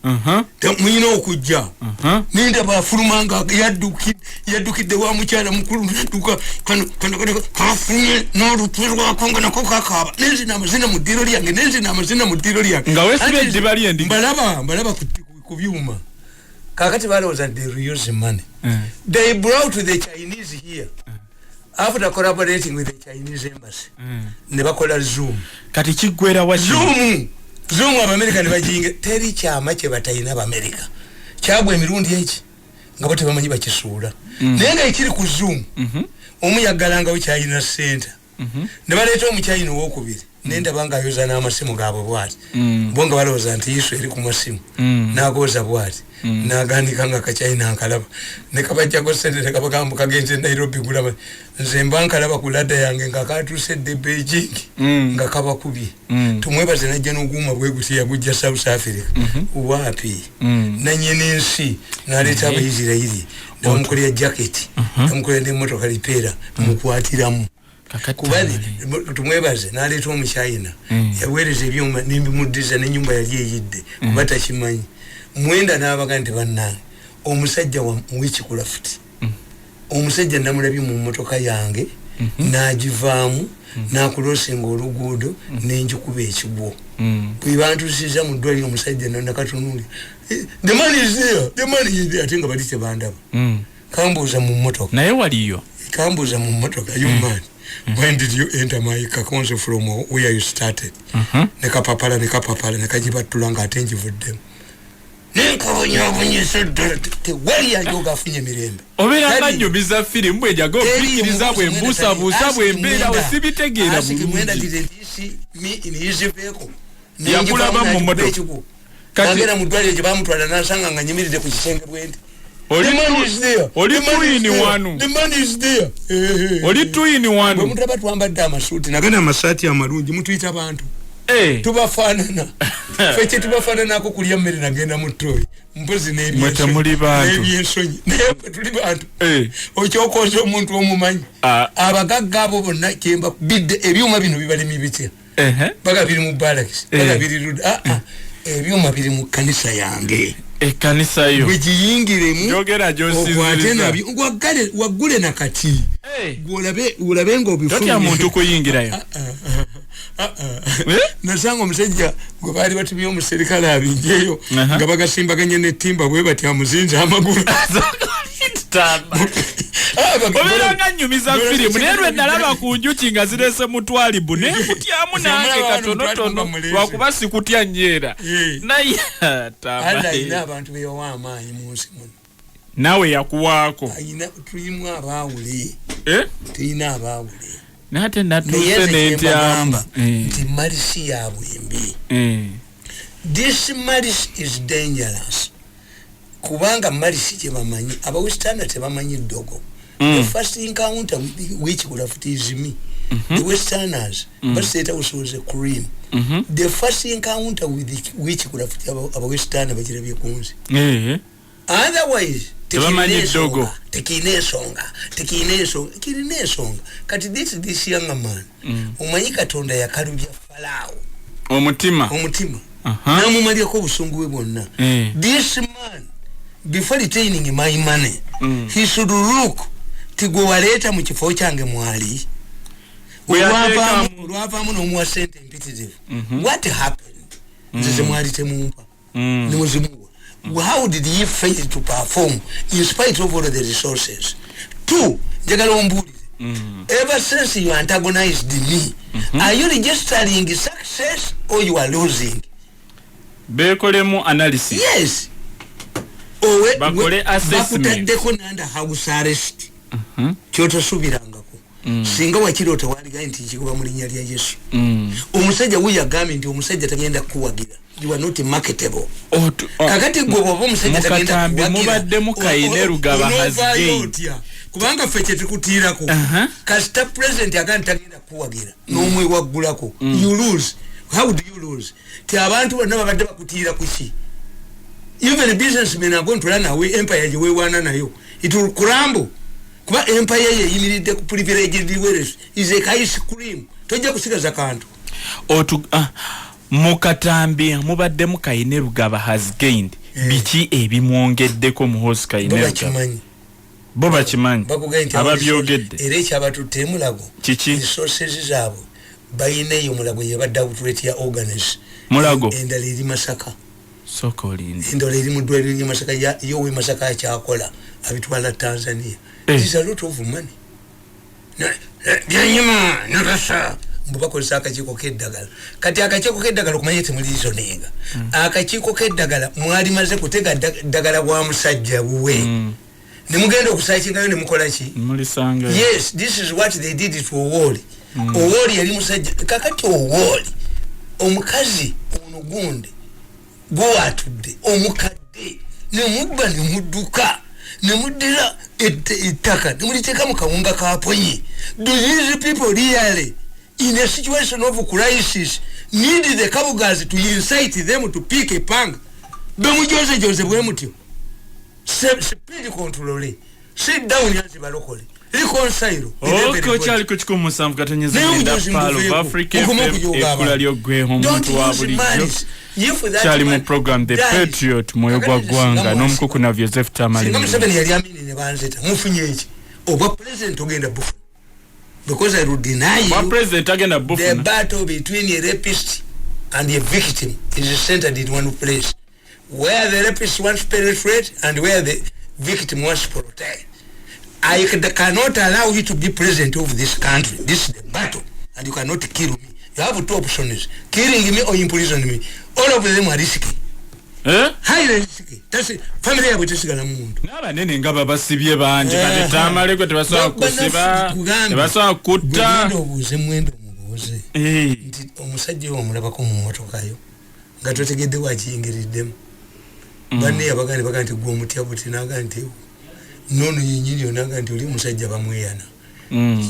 muyina okujja ninda bafulumanga yaddukidde wa mukyala mukulu nadduka kafunye n'olutwe lwako nga nako kakaba nenzina amazina mu ddiro lyange nga wesiba eddiba lyendi mbalaba ku byuma kakati balowooza they reuse money. They brought the Chinese here after collaborating with the Chinese embassy. Ne bakola Zoom. Kati kiggwera wa Zoom America ne bajinge teri kyama kye batayina America. Kyabwe Mirundi eki nga bote bamanyi bakisuula. Naye nga ekiri ku Zoom omuyagalanga China center. Ne baleeta omukyayina owokubiri. Nenda banga yoza n'amasimu gaabo bwati. Bonga balowooza nti Yesu eri ku masimu. N'agooza bwati. N'agandika nga Kachina ankalaba. Ne kabajjako sente ne kabagamba kagenze Nairobi kulaba. Nze mba nkalaba ku ladda yange nga katuusedde Beijing nga kabakubye. Tumwebaze najja n'oguuma bwe guti yagujja South Africa. Wapi? Nannyini ensi n'aleeta Abayisirayiri. N'omukolera jacket. N'omukolera n'emmotoka lipeera. Mukwatiramu. Kubali tumwebaze naleeta omukyayina yaweereza ebyuma nimbimuddiza n'ennyumba yali eyidde kuba takimanyi mwenda n'abaga nti bannange omusajja wa w'ekikulafuti omusajja namulabye mu mmotoka yange n'agivaamu n'akulosinga oluguudo n'enjikuba ekigwo bwe bantuusiza mu ddwaliro omusajja nakatunuli the money is there ate nga bali tebandaba kambuuza mu mmotoka naye waliyo kambuuza mu mmotoka you man when did you enter my council from where you started nekapapala nekajibatula nga ate njivuddemu nenkabonyabonyesa ddala tewali yajoga afunye mirembe obeera nga nnyumiza firimu bwejaga okukiriza bwe mbuusabuusa bwe mbeera wesibitegeera bulungi yakulaba mu mmotoka kagera mu ddwaliro gye bamutwala n'asanga nga nyimiride ku kisenge bwendi money is there. Oli tuini wanu. The money is there. Oli tuini wanu. Mutaba tuambadde amasuuti nagana amasati amalungi mutuyita abantu. Tubafaanana. Feke tubafaanana ako kulya mmere nagenda mu Troy. Mpozi n'ebyensonyi. Naye tuli bantu. Okyokoze omuntu omumanyi. Abagagga abo bonna kyemba bidde ebyuma bino bibalimi bitya. Baga biri mu barracks. Baga biri ebyuma biri mu kanisa yange. Kanisa yo. Wejiyingiremu. Jogera josiziriza. Wagule na kati. Ulabe ngo bifuni. Totya muntu kuyingirayo. Nasanga omusajja gwe bali batubye omuserikale abinjeyo nga bagasimbaganye n'ettimba bwe bati amuzinza amagulu. Obiranga nyumiza filimu nerwe nalaba ku njuki nga zirese mutwalibu ne kutyamu nange katonotono lwakuba sikutya nyeera naye Tamale abantu beyowa amaanyi mu nsi muno nawe yakuwaako tuyimu abaawule tuyina abaawule nate natuse n'entyamu nti malisi ya bwembi. This malisi is dangerous kubanga malisi tebamanyi abawestana tebamanyi ddogo. The first encounter which would have teased me, the Westerners, but said I was a cream. The first encounter with which would have a Westerner, but otherwise, Tekinesonga. Kati this younger man, Umayika tonda ya karubia falao. Omutima. Namu maria ko busungu bonna. This man, before retaining my money, he should look tigowaleta mu kifo kyange mwali. Ulwavamu n'omuwa sente mpitirivu. What happened? Nzize mwali temumpa. Nimuzimuwa. How did he fail to perform in spite of all the resources? Two, njagala ombulire. Ever since you antagonized me, are you registering success or you are losing? Bekolemu analysis. Yes. Bakole assessment. Bakutaddeko nanda house arrest. Kyotosubirangako. Singa wakirota waliga nti kikuba mu linnya lya Yesu. Omusajja wuya agambye nti omusajja tagenda kuwagira. You are not marketable. Kakati gwe bw'oba omusajja tagenda kuwagira. Mubadde mukayine Rugaba has gained. Kubanga feke tukutiirako. Kasita president agambye tagenda kuwagira. N'omwewaggulako. You lose. How do you lose? Ti abantu bonna babadde bakutiira ku ki? Even the businessmen are going to run away empire gye weewaana nayo. It will crumble. Kuba empire ye yimiridde ku privileged dwellers is a ice cream. Tojja kusigaza kantu. Mukatambi mubadde mukayine Rugaba has gained. Biki ebimwongeddeko mu house kayine Rugaba? Boba kimanyi. Ababyogedde. Era ekyabatutte mulago. Kiki? Resources zaabo. Bayineyo mulago yabadde outlet ya organize. Mulago. Endala eri Masaka. Soko olindi. Endala eri mu ddwaliro lya Masaka yowe Masaka akyakola abitwala Tanzania. It's a lot of money. Byanyuma nakasa mbubakozesa akakiiko k'eddagala. Kati akakiiko k'eddagala okumanya temuliizoninga. Akakiiko k'eddagala mwali maze kutega ddagala bwa musajja buwe. Ne mugenda okusaakingayo ne mukola ki? Mulisanga. Yes, this is what they did to Owoli. Owoli yali musajja. Kakati Owoli omukazi ono gunde gwatudde omukadde ne mubba ne mudduka ne muddira ettaka ne muliteeka mu kawunga kaponye. Do these people really in a situation of crisis need the kabugazi to incite them to pick a pang? Bemujoze bwe mutyo. Speed control. Sit down yanzi balokole. Reconcile. Ko kyali ku kikumu musanvu katonyeza ngenda palo of Africa ekula lyogwe omuntu wa bulijjo. Kyali mu program The Patriot moyo gwa gwanga n'omukuku na Joseph Tamale. Museveni yali amini ne banzeta mufunye eki. Oba president ogenda bufu. Because I would deny you. President agenda bufu. The battle between a rapist and a victim is centered in one place. Where the rapist wants to penetrate and where the victim wants to protect. I cannot allow you to be president of this country. This is the battle. And you cannot kill me. You have two options. Killing me or imprisoning me. All of them are risky. Highly risky. That's it. Family ya bwetesigala mundu. Naba nene ngaba basibye banje kati Tamale kwe tebasobola kusiba. Tebasobola kutta. Mwendo mubuuze. Nti omusajja omulabako mu mmotoka yo. Nga totegedde wakiyingiriddemu. bane abagani baganti gwo mutya buti naganti nono yinyiri onanga ndi oli musajja bamweyana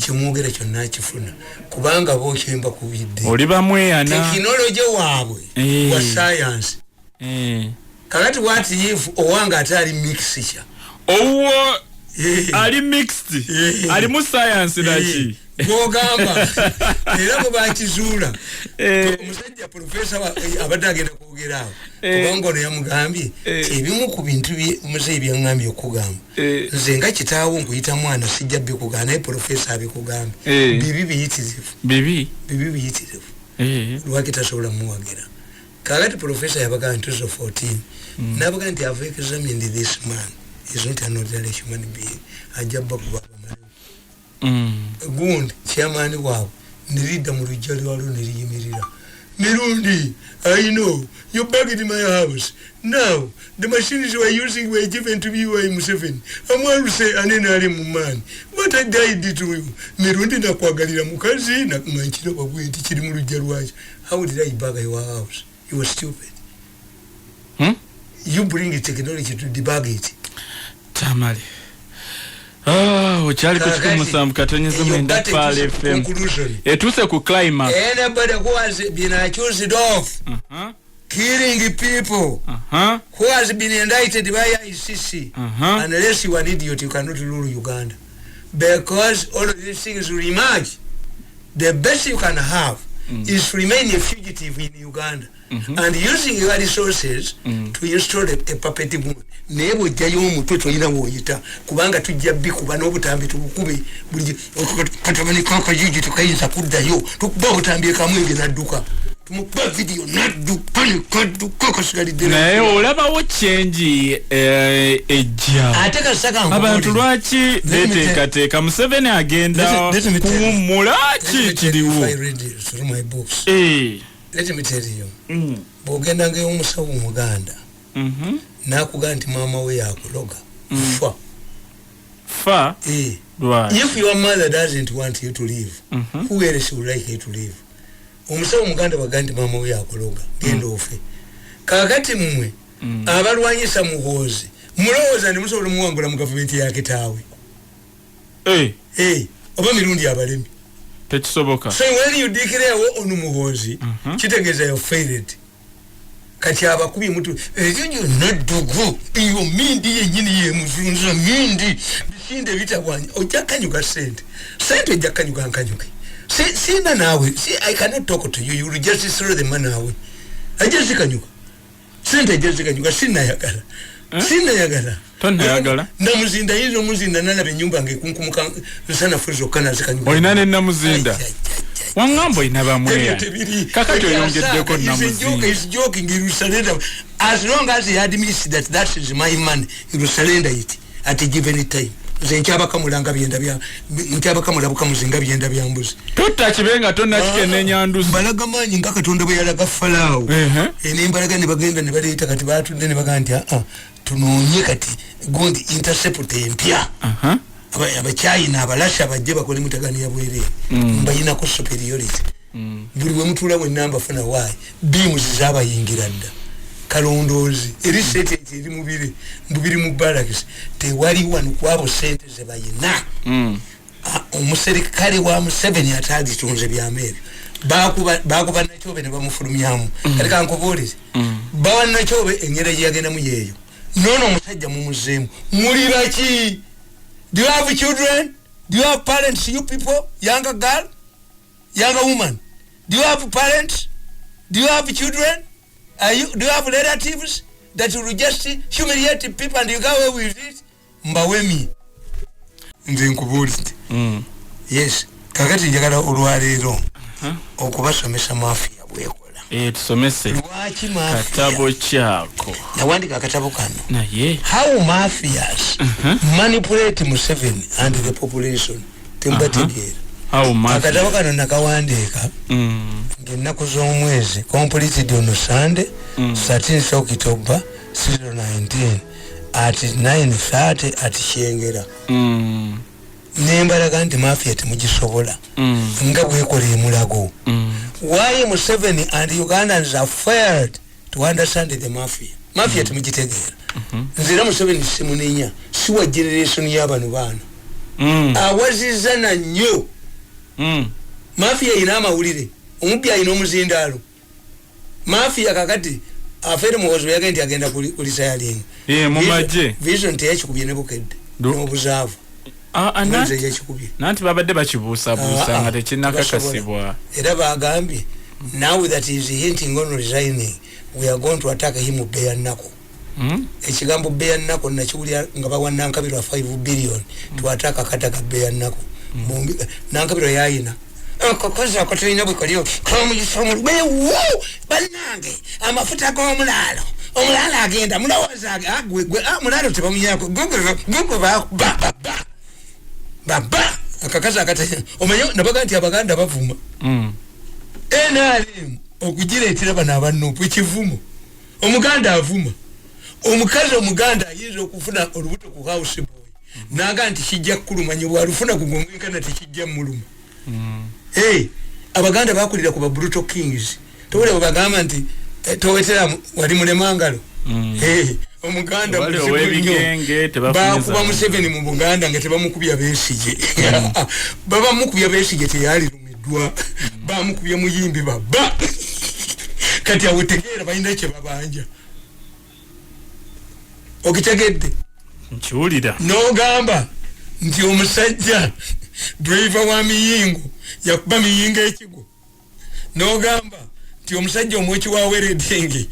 kimwogera kyonna kifuna kubanga bo kyemba kubidde oli bamweyana technology waabwe wa science kakati what if owanga atali mixture owo ali mixed ali mu science nachi gogamba era bakizula omusajja professor abadagenda kwogera kubanga ono yamugambye ebimu ku bintu muze byangambye okugamba nze nga kitaawo nkuyita mwana sijja bikugana professor abikugamba bibi biyitirivu lwaki tasobola muwagira kakati professor yabaga ntuzo 14 nabaga nti I've examined this man is not an ordinary human being ajabba kubaba gundi chairman wao nirida mu rujali walo niriyimirira Mirundi, I know you bagged in my house. Now the machines you are using were given to me by Museveni. I'm going to say anenari man. What I did to you, Mirundi na kwagalira mukazi na kumachira babwenti kiri mu rujali waje. How did I bag your house? You were stupid. You bring the technology to debug it. Tamale. Uchali kuchukua musambu katonyeza mwenda pale FM. Etuse ku climax. Anybody who has been accused of killing people, who has been indicted by ICC, unless you are an idiot, you cannot rule Uganda. Because all of these things will emerge. The best you can have is to remain a fugitive in Uganda. And using your resources to install a puppet moon. Nebo jayo mutwe ina woyita kubanga tujja bikuba n'obutambi tukube buli katamani kaka jiji tukayinza kuddayo tukuba obutambi kamwenge nadduka tumukuba video nadduka kaka sigalidde naye olabawo change ejja ate kasaka abantu lwaki leteekateeka Museveni agenda kuwummulaki kiriwo let me tell you bwogenda ng'omusawo Muganda nakuga nti mama we yakuloga fa if your mother doesn't want you to live who else would like you to live omusawo Muganda baga nti mama we yakuloga genda ofe kakati mmwe abalwanyisa muhoozi mulowooza nemusobola muwangula mu gavumenti ya kitaawe oba Mirundi abalemi tekisoboka so when you declare ono muhoozi kitegeeza you failed kati abakubi mutu ejo naddugu iyo mindi yenyini ye muzunza mindi bisinde bitagwanya ojakanyuka sente jakanyuka nkanyuka sina nawe I cannot talk to you you will just throw the money away ajezi kanyuka sente ajezi kanyuka sina yagala tonna yagala namuzinda yizo muzinda nalabe nyumba ngekunkumuka nsana fuzo kana zikanyuka oinane namuzinda wangambo inabamweya kakati oyongeddeko namuzinda is joking you surrender as long as he admits that is my money you surrender it at a given time zenkyaba kamulanga byenda bya nkyaba kamulabuka muzinga byenda bya mbuzi tutakibenga tonna kikenenya nduzi balaga manyi ngakatonda bwe yalaga falaawo enimbalaga ne bagenda ne baleeta kati batudde ne baganti tunoonye kati gundi intercept empya abachina abalasha bajje bakole mutagani ya bwere mbayina ko superiority buli we mutula we namba funa why bimu zizaba yingiradda kalondozi research eri mubiri mu barracks te wali wanu kwabo sente ze bayina omuserikale wa Museveni atadi tunze bya Amerika bakuba nachobe ne bamufulumyamu kali kankobolize bawa nachobe enyere yagenda mu yeyo nono musajja mu muzimu muri baki. Do you have children? Do you have parents, you people? Younger girl? Younger woman? Do you have parents? Do you have children? Do you have relatives that will just humiliate people and you go away with it? Mbawemi. Nze nkubulite. Yes. Kakati njagala olwaleero okubasomesa mafia bwekola. Tusomese katabo kyako. Nawandika katabo kano. Naye. How mafias manipulate Museveni and the population. Tembategera. How mafias. Katabo kano nakawandika. Ngenaku z'omwezi completed on Sunday 13th October 2019 at 9:30 at Shengera. Nembalaga nti mafia temugisobola nga bwekola emulago. Why Museveni and Ugandans are failed to understand the mafia? mafia temujitegeera nzira Museveni simunenya siwa generation y'abano bana awazizana nnyo mafia ina amawulire omupya ina omuzindaalo mafia kakati afere muhozo yake nti agenda kulisayalinga mumaje vision teyakikubye ne bukedde n'obuzaavu nanti babadde bakibuusabuusa nga tekinnakakasibwa era bagambye now that is hinting on resigning we are going to attack him beya nako ekigambo beya nako nakiwulira nga bawa Nankabirwa 5 billion to attack akataka beya nako Nankabirwa yayina kokoza kotoyina bwekoliyo kamuyisomu bewo banange amafuta g'omulalo omulalo agenda mulowooza agwe mulalo tebamuyako gugu baba akakaza akataya omanyo nabaga nti abaganda bavuma NRM okugireetera bano abanupu ekivumo omuganda avuma omukazi omuganda ayinza okufuna olubuto ku house boy naga nti kijja kulumanya bwalufuna kugongenkana tekijja muluma abaganda bakulira ku ba brutal kings tobule bagamba nti towetera wali mulemangalo omuganda webigenge bakuba Museveni mu Buganda nga tebamukubya Besigye baba mukubya Besigye teyali lumiddwa bamukubya muyimbi baba kati awutegeera balina kye babanja okitegedde nkiwulira n'ogamba nti omusajja driver wa miyingo yakuba miyingo ekigo n'ogamba nti omusajja omweki wa weredingi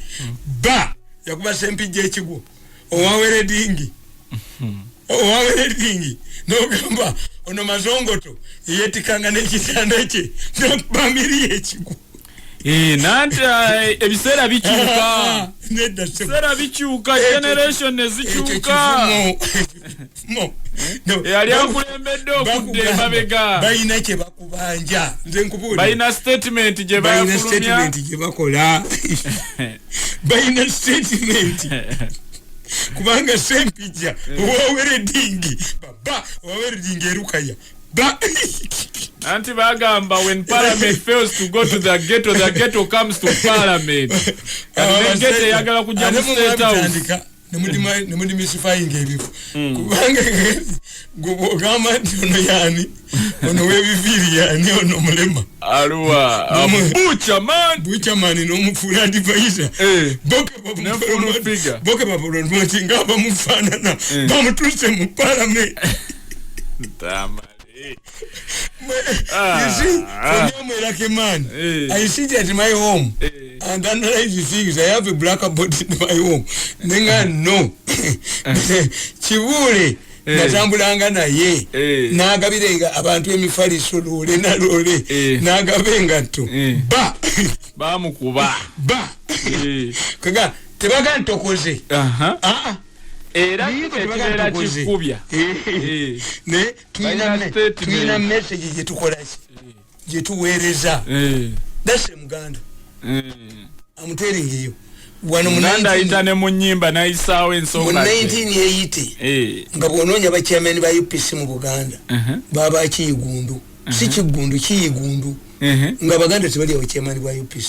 yakuba sempijja ekigo owaweredingi n'ogamba ono mazongoto yeyetikanga n'ekitanda kye nakuba miri ekigo nanti ebiseera bikyuka generation nezikyuka yali akulembedde okudda emabega balina kye bakubanja nze nkubulira balina statement gye bakola balina statement kubanga sempijja owaweredingi baba owaweredingi erukaya Nanti bagamba when parliament fails to go to the ghetto comes to parliament. And the ghetto yagala kujja mu state house. Nemudi misifying ebifu. Kubanga gogama nti ono yani ono webiviri yani ono mulema. Aluwa Bucha man no mufuna advisor. Boke babulon mwatinga bamufanana bamutuse mu parliament. Tamale. You see, when you're like a man, I sit at my home and analyze the things. I have a blackboard in my home. Nenga no. Chibule natambulanga naye nagabirenga abantu emifaliso lole na lole nagabenga tu bamukuba kaga tebaga ntokoze era kibeera kikubya ne tuyina message gyetukola gye tuweereza that's Muganda I'm telling you wano munanda ayita ne mu nnyimba n'ayisaawo ensonga mu 1980 nga bw'onoonya bachairman ba UPC mu Buganda baba Kiyigundu si Kigundu Kiyigundu nga Baganda tebali awo chairman ba UPC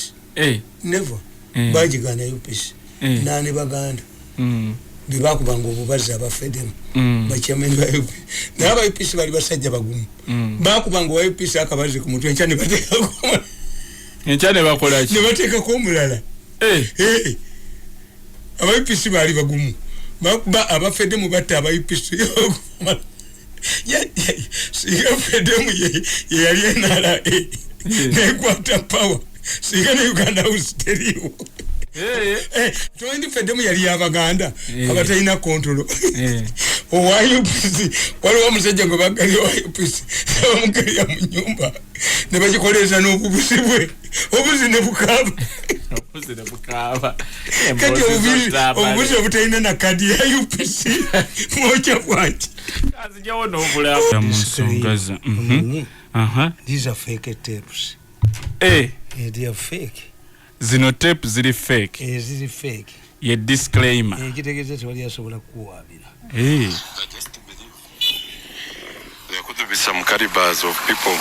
never bajigana UPC nane Baganda bibakubanga obubazi abafedemu bachairman ba UPC n'aba UPC bali basajja bagumu bakubanga wa UPC akabazi ku mutwe nkyane bakola ki ne bateeka ko omulala aba UPC bali bagumu bakuba abafedemu batta aba UPC siga fedemu ye yali enala nekwata power siga ne Uganda usteriwo tuwendi fedemu yali Abaganda abatalina kontrolo owa UPC waliwo omusajja gwe bagali owa UPC bamugalya mu nyumba ne bagikoleza n'obubuzi bwe obuzi ne bukaaba kati obubuzi obutalina na kadi ya UPC mwoca bwaki kazijawo n'obulamu mu nsonga za these are fake tapes they are fake zino tape ziri fake ziri fake ye disclaimer kitegeze tewali asobola kuwabira there could be some calibers of people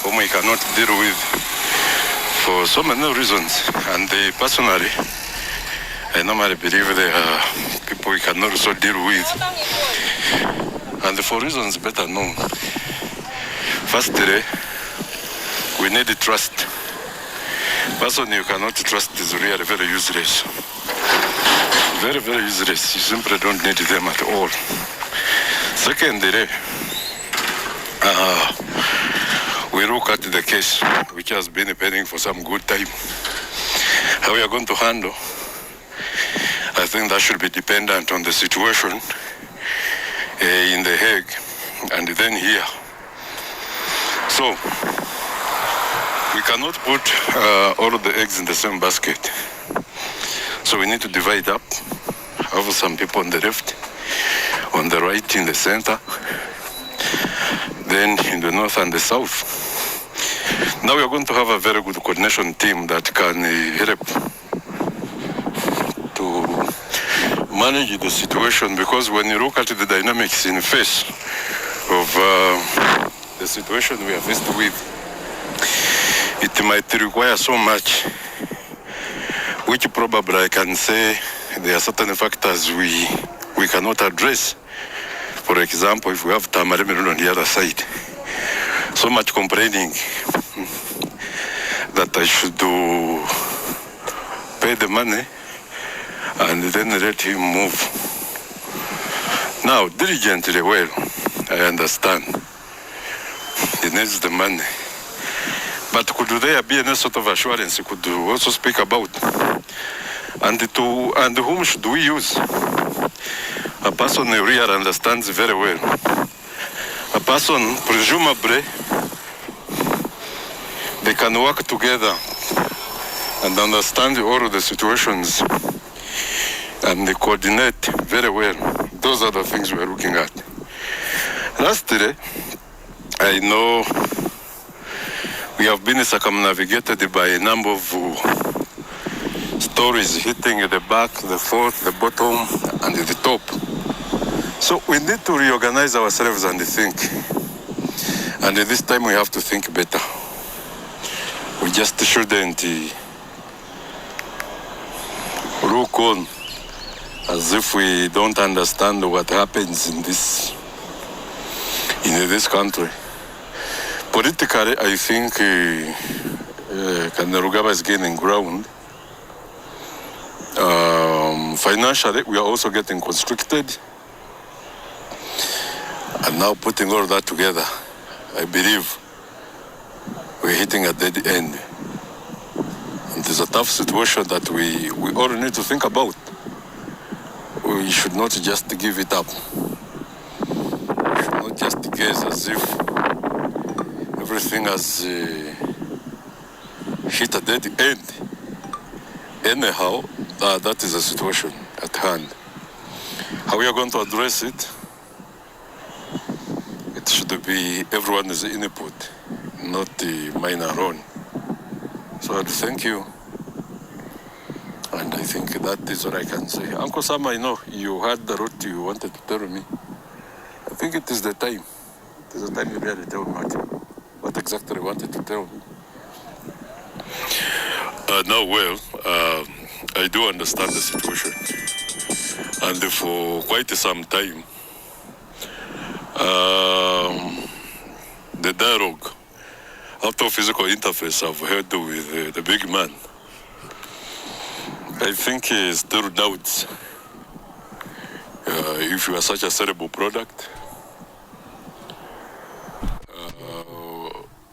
whom we cannot deal with for so many reasons, and they personally I normally believe they are people we cannot also deal with. And for reasons better known. Firstly, we need trust. Person you cannot trust is really very useless. Very, very useless. You simply don't need them at all. Secondly, we look at the case which has been pending for some good time. How we are going to handle, I think that should be dependent on the situation in The Hague and then here. So, we cannot put all of the eggs in the same basket. So we need to divide up, have some people on the left, on the right, in the center, then in the north and the south. Now we are going to have a very good coordination team that can help to manage the situation, because when you look at the dynamics in face of the situation we are faced with, it might require so much, which probably I can say there are certain factors we cannot address. For example, if we have Tamale Mirundi on the other side, so much complaining that I should pay the money and then let him move. Now, diligently, well, I understand. He needs the money. But could there be any sort of assurance he could also speak about? And whom should we use? A person who really understands very well. A person, presumably, they can work together and understand all of the situations and they coordinate very well. Those are the things we're looking at. Lastly, I know we have been circumnavigated by a number of stories hitting the back, the front, the bottom, and the top. So we need to reorganize ourselves and think. And this time we have to think better. We just shouldn't look on as if we don't understand what happens in this country. Politically, I think Kainerugaba is gaining ground. Financially, we are also getting constricted. And now putting all that together, I believe we're hitting a dead end. And it's a tough situation that we all need to think about. We should not just give it up. We should not just gaze as if everything has hit a dead end. Anyhow, that is the situation at hand. How we are going to address it? It should be everyone's input, not mine alone. So I'd thank you. And I think that is what I can say. Uncle Sam, I know you had the route you wanted to tell me. I think it is the time. It is the time you really tell me what exactly you wanted to tell me. I do understand the situation. And for quite some time, the dialogue after physical interface I've had with the big man, I think he still doubts if you are such a sellable product.